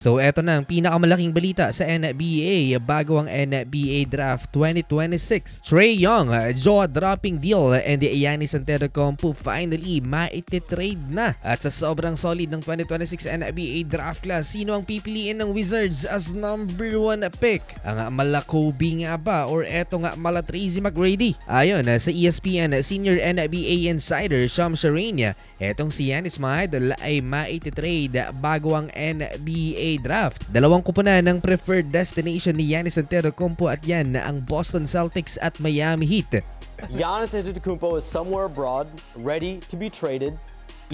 So eto na ang pinakamalaking balita sa NBA bago ang NBA Draft 2026. Trae Young, jaw-dropping deal, and Giannis Antetokounmpo finally maititrade na. At sa sobrang solid ng 2026 NBA Draft class, sino ang pipiliin ng Wizards as number 1 pick? Ang mala Kobe nga ba or eto nga mala Tracy McGrady? Ayon sa ESPN senior NBA insider Shams Charania, etong si Giannis mga idol ay maititrade bago ang NBA Draft. Dalawang kupunan ng preferred destination ni Giannis Antetokounmpo at yan ang Boston Celtics at Miami Heat. Giannis Antetokounmpo is somewhere abroad, ready to be traded,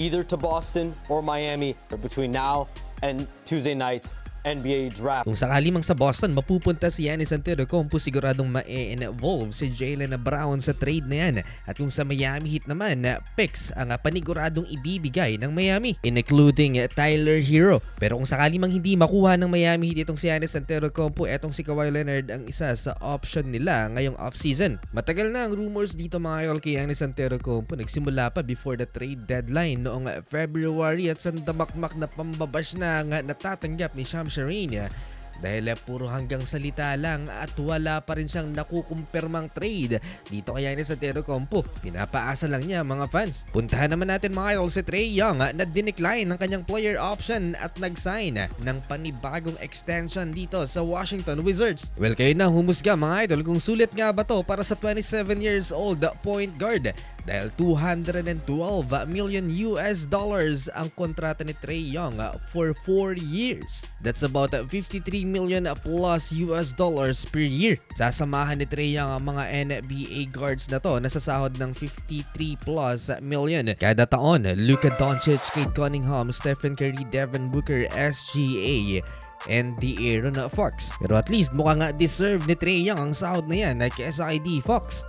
either to Boston or Miami between now and Tuesday night's NBA Draft. Kung sakali mang sa Boston mapupunta si Giannis Antetokounmpo, siguradong ma-involve si Jaylen Brown sa trade na yan. At kung sa Miami Heat naman, picks ang paniguradong ibibigay ng Miami, including Tyler Hero. Pero kung sakali mang hindi makuha ng Miami Heat itong si Giannis Antetokounmpo, etong si Kawhi Leonard ang isa sa option nila ngayong offseason. Matagal na ang rumors dito mga idol kay Giannis Antetokounmpo. Nagsimula pa before the trade deadline noong February at sandamakmak na pambabash na nga natatanggap ni Shams Charania dahil puro hanggang salita lang at wala pa rin siyang nakukumpirmang trade dito kay Giannis Antetokounmpo. Pinapaasa lang niya mga fans. Puntahan naman natin mga idol si Trae Young na dinecline ng kanyang player option at nag-sign ng panibagong extension dito sa Washington Wizards. Well, kayo na humusga mga idol kung sulit nga ba to para sa 27 years old point guard. Dahil $212 million ang kontrata ni Trae Young for 4 years. That's about $53 million plus per year. Sasamahan ni Trae Young ang mga NBA guards na to na sasahod ng 53 plus million kada taon. Luka Doncic, Cade Cunningham, Stephen Curry, Devin Booker, SGA, and De'Aaron Fox. Pero at least mukha nga deserve ni Trae Young ang sahod na yan kaysa kay D. Fox.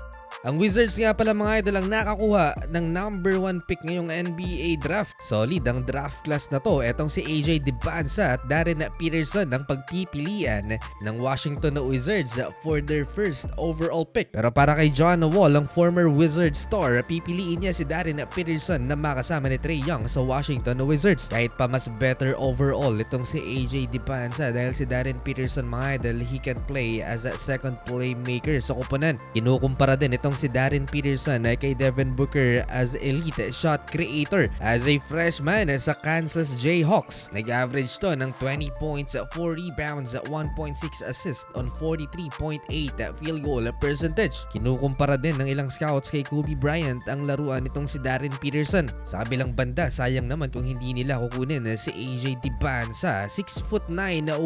Ang Wizards nga pala mga idol ang nakakuha ng number 1 pick ngayong NBA Draft. Solid ang draft class na to. Etong si AJ Dybala at Darren Peterson ang pagpipilian ng Washington Wizards for their first overall pick. Pero para kay John Wall, ang former Wizards star, pipiliin niya si Darren Peterson na makasama ni Trae Young sa Washington Wizards. Kahit pa mas better overall itong si AJ Dybala dahil si Darren Peterson mga idol, he can play as a second playmaker sa kupunan. Kinukumpara din itong si Darren Peterson kay Devin Booker as elite shot creator. As a freshman sa Kansas Jayhawks, nag-average to ng 20 points, 4 rebounds, 1.6 assists on 43.8 field goal percentage. Kinukumpara din ng ilang scouts kay Kobe Bryant ang laruan nitong si Darren Peterson. Sa kabilang banda, sayang naman kung hindi nila kukunin si AJ Dybala, 6'9"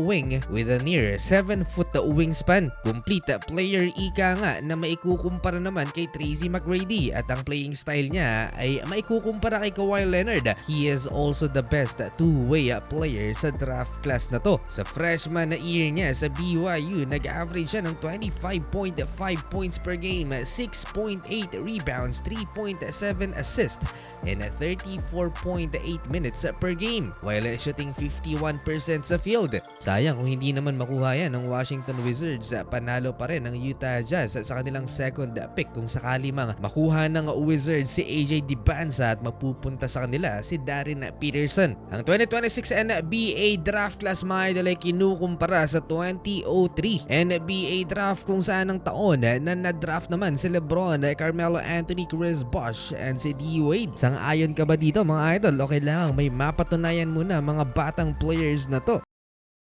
wing with a near 7-foot wingspan. Complete player ika nga na maikukumpara naman kay Tracy McGrady at ang playing style niya ay maikukumpara kay Kawhi Leonard. He is also the best two-way player sa draft class na to. Sa freshman na year niya sa BYU, nag-average siya ng 25.5 points per game, 6.8 rebounds, 3.7 assists, and 34.8 minutes per game while shooting 51% sa field. Sayang kung hindi naman makuha yan ng Washington Wizards. Panalo pa rin ng Utah Jazz sa kanilang second pick kung sakali mang makuha ng Wizards si AJ Dybala at mapupunta sa kanila si Darren Peterson. Ang 2026 NBA Draft class mga idol ay kinukumpara sa 2003 NBA Draft kung saan ang taon na na-draft naman si LeBron, Carmelo Anthony, Chris Bosh, and si D. Wade. Sang-ayon ka ba dito mga idol o kailangang may mapatunayan muna mga batang players na to?